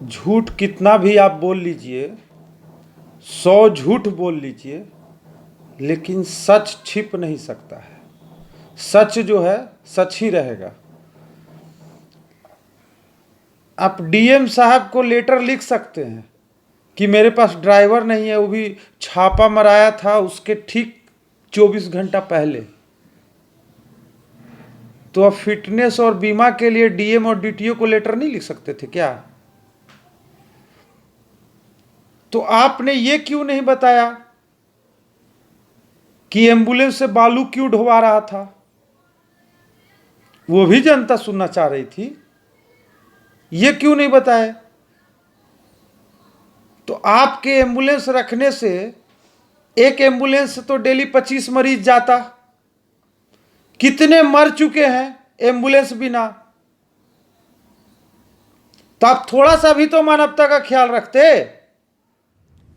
झूठ कितना भी आप बोल लीजिए, 100 झूठ बोल लीजिए, लेकिन सच छिप नहीं सकता है। सच जो है सच ही रहेगा। आप डीएम साहब को लेटर लिख सकते हैं कि मेरे पास ड्राइवर नहीं है, वो भी छापा मराया था उसके ठीक 24 घंटा पहले। तो आप फिटनेस और बीमा के लिए डीएम और डीटीओ को लेटर नहीं लिख सकते थे क्या? तो आपने ये क्यों नहीं बताया कि एम्बुलेंस से बालू क्यों ढोवा रहा था? वो भी जनता सुनना चाह रही थी। ये क्यों नहीं बताया? तो आपके एम्बुलेंस रखने से एक एम्बुलेंस से तो डेली 25 मरीज जाता। कितने मर चुके हैं एम्बुलेंस बिना? तो आप थोड़ा सा भी तो मानवता का ख्याल रखते।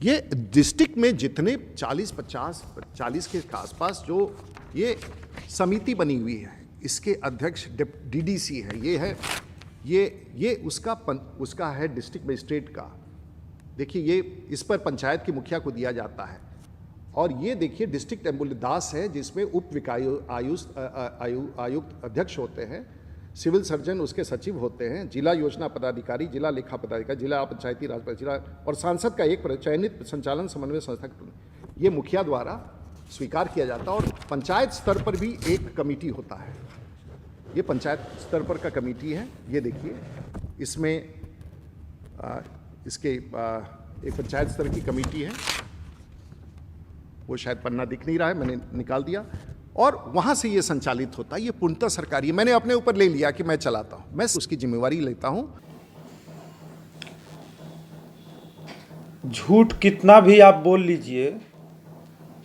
ये डिस्ट्रिक्ट में जितने 40 के आसपास जो ये समिति बनी हुई है, इसके अध्यक्ष डीडीसी है, ये उसका है डिस्ट्रिक्ट मजिस्ट्रेट का। देखिए, ये इस पर पंचायत की मुखिया को दिया जाता है। और ये देखिए डिस्ट्रिक्ट एम्बुलेंस दास है, जिसमें उप आयुक्त अध्यक्ष होते हैं, सिविल सर्जन उसके सचिव होते हैं, जिला योजना पदाधिकारी, जिला लेखा पदाधिकारी, जिला पंचायती राज जिला और सांसद का एक चयनित संचालन समन्वय संस्था, ये मुखिया द्वारा स्वीकार किया जाता है। और पंचायत स्तर पर भी एक कमेटी होता है। ये पंचायत स्तर पर का कमेटी है। ये देखिए, इसमें एक पंचायत स्तर की कमेटी है, वो शायद पन्ना दिख नहीं रहा है, मैंने निकाल दिया, और वहां से ये संचालित होता है। ये पूर्णतः सरकारी है। मैंने अपने ऊपर ले लिया कि मैं चलाता हूं, मैं उसकी जिम्मेवारी लेता हूं। झूठ कितना भी आप बोल लीजिए,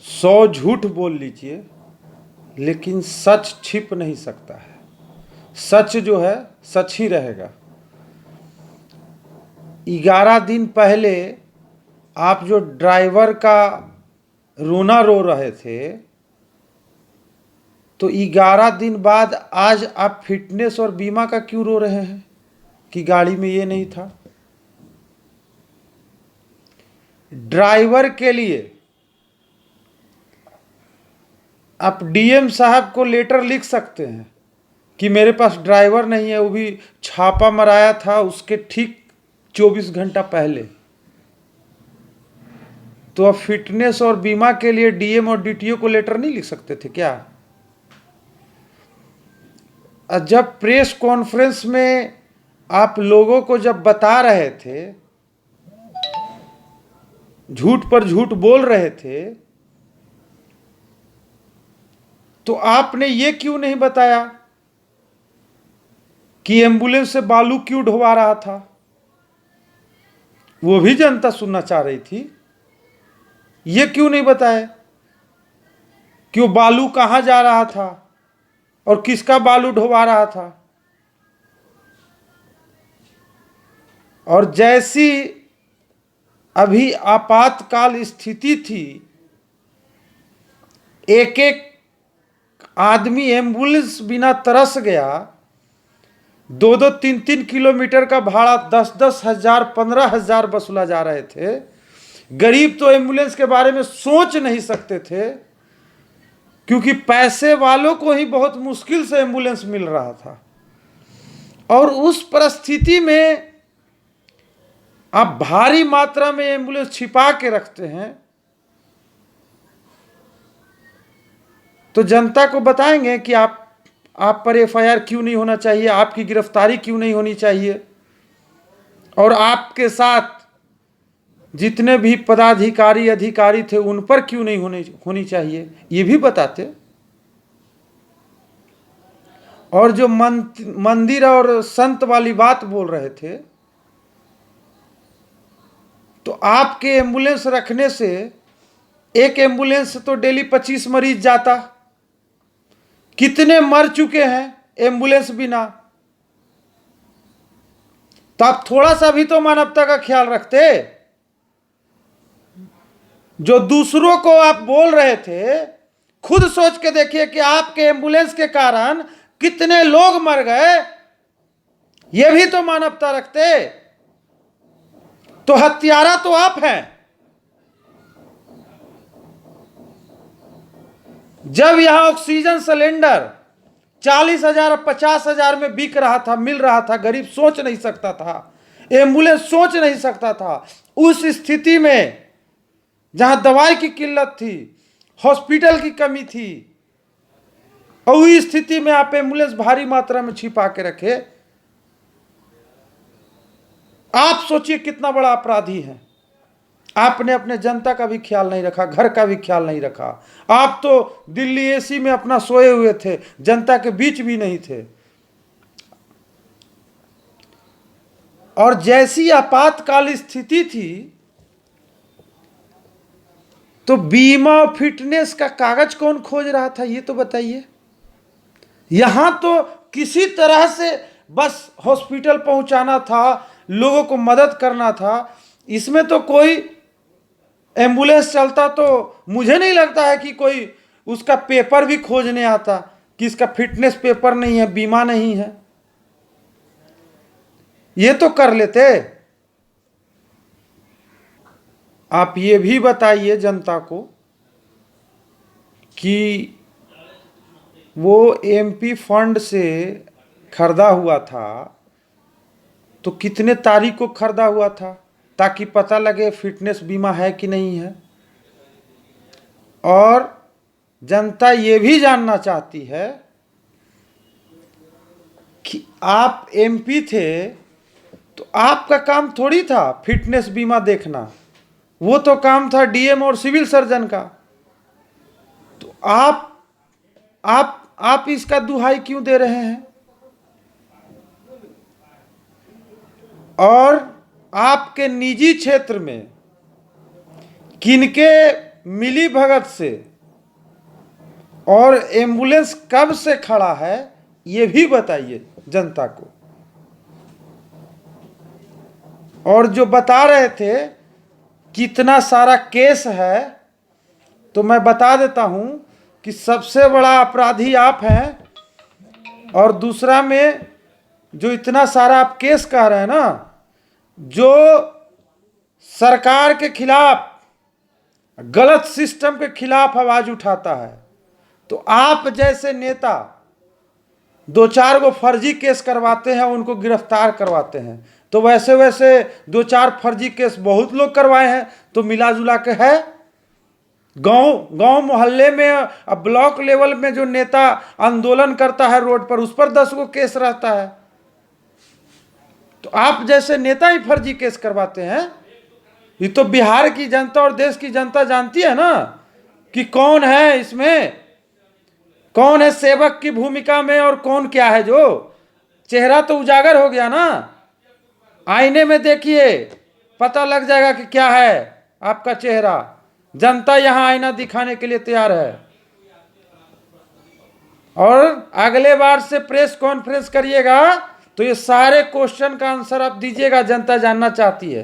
100 झूठ बोल लीजिए, लेकिन सच छिप नहीं सकता है। सच जो है सच ही रहेगा। 11 दिन पहले आप जो ड्राइवर का रोना रो रहे थे, तो 11 दिन बाद आज आप फिटनेस और बीमा का क्यों रो रहे हैं कि गाड़ी में ये नहीं था? ड्राइवर के लिए आप डीएम साहब को लेटर लिख सकते हैं कि मेरे पास ड्राइवर नहीं है, वो भी छापा मराया था उसके ठीक 24 घंटा पहले। तो आप फिटनेस और बीमा के लिए डीएम और डीटीओ को लेटर नहीं लिख सकते थे क्या? जब प्रेस कॉन्फ्रेंस में आप लोगों को जब बता रहे थे, झूठ पर झूठ बोल रहे थे, तो आपने ये क्यों नहीं बताया कि एम्बुलेंस से बालू क्यों ढोवा रहा था? वो भी जनता सुनना चाह रही थी। ये क्यों नहीं बताया कि वो बालू कहां जा रहा था और किसका बालू ढोवा रहा था? और जैसी अभी आपातकाल स्थिति थी, एक एक आदमी एम्बुलेंस बिना तरस गया। 2-2, 3-3 किलोमीटर का भाड़ा 10-10 हजार, 15 हजार वसूला जा रहे थे। गरीब तो एम्बुलेंस के बारे में सोच नहीं सकते थे, क्योंकि पैसे वालों को ही बहुत मुश्किल से एम्बुलेंस मिल रहा था। और उस परिस्थिति में आप भारी मात्रा में एम्बुलेंस छिपा के रखते हैं, तो जनता को बताएंगे कि आप पर एफआईआर क्यों नहीं होना चाहिए, आपकी गिरफ्तारी क्यों नहीं होनी चाहिए, और आपके साथ जितने भी पदाधिकारी अधिकारी थे उन पर क्यों नहीं होनी चाहिए, ये भी बताते। और जो मंदिर और संत वाली बात बोल रहे थे, तो आपके एम्बुलेंस रखने से एक एम्बुलेंस से तो डेली 25 मरीज जाता। कितने मर चुके हैं एम्बुलेंस बिना? तो आप थोड़ा सा भी तो मानवता का ख्याल रखते। जो दूसरों को आप बोल रहे थे, खुद सोच के देखिए कि आपके एम्बुलेंस के कारण कितने लोग मर गए। यह भी तो मानवता रखते। तो हत्यारा तो आप हैं। जब यहां ऑक्सीजन सिलेंडर 40,000 50,000 में बिक रहा था, मिल रहा था, गरीब सोच नहीं सकता था, एम्बुलेंस सोच नहीं सकता था, उस स्थिति में जहां दवाई की किल्लत थी, हॉस्पिटल की कमी थी, और उस स्थिति में आप एम्बुलेंस भारी मात्रा में छिपा के रखे। आप सोचिए कितना बड़ा अपराधी है। आपने अपने जनता का भी ख्याल नहीं रखा, घर का भी ख्याल नहीं रखा। आप तो दिल्ली एसी में अपना सोए हुए थे, जनता के बीच भी नहीं थे। और जैसी आपातकाल स्थिति थी, तो बीमा और फिटनेस का कागज कौन खोज रहा था, ये तो बताइए। यहां तो किसी तरह से बस हॉस्पिटल पहुंचाना था, लोगों को मदद करना था। इसमें तो कोई एम्बुलेंस चलता तो मुझे नहीं लगता है कि कोई उसका पेपर भी खोजने आता कि इसका फिटनेस पेपर नहीं है, बीमा नहीं है। ये तो कर लेते। आप ये भी बताइए जनता को कि वो एमपी फंड से खरीदा हुआ था, तो कितने तारीख को खरीदा हुआ था, ताकि पता लगे फिटनेस बीमा है कि नहीं है। और जनता ये भी जानना चाहती है कि आप एमपी थे तो आपका काम थोड़ी था फिटनेस बीमा देखना, वो तो काम था डीएम और सिविल सर्जन का। तो आप इसका दुहाई क्यों दे रहे हैं? और आपके निजी क्षेत्र में किनके मिली भगत से और एम्बुलेंस कब से खड़ा है, ये भी बताइए जनता को। और जो बता रहे थे कितना सारा केस है, तो मैं बता देता हूं कि सबसे बड़ा अपराधी आप हैं। और दूसरा में जो इतना सारा आप केस कह रहे हैं ना, जो सरकार के खिलाफ, गलत सिस्टम के खिलाफ आवाज उठाता है, तो आप जैसे नेता 2-4 गो फर्जी केस करवाते हैं, उनको गिरफ्तार करवाते हैं। तो वैसे वैसे 2-4 फर्जी केस बहुत लोग करवाए हैं, तो मिला जुला के है। गांव मोहल्ले में, अब ब्लॉक लेवल में जो नेता आंदोलन करता है रोड पर, उस पर 10 गो केस रहता है। तो आप जैसे नेता ही फर्जी केस करवाते हैं। ये तो बिहार की जनता और देश की जनता जानती है ना कि कौन है इसमें, कौन है सेवक की भूमिका में और कौन क्या है। जो चेहरा तो उजागर हो गया ना, आईने में देखिए, पता लग जाएगा कि क्या है आपका चेहरा। जनता यहां आईना दिखाने के लिए तैयार है। और अगले बार से प्रेस कॉन्फ्रेंस करिएगा तो ये सारे क्वेश्चन का आंसर आप दीजिएगा, जनता जानना चाहती है।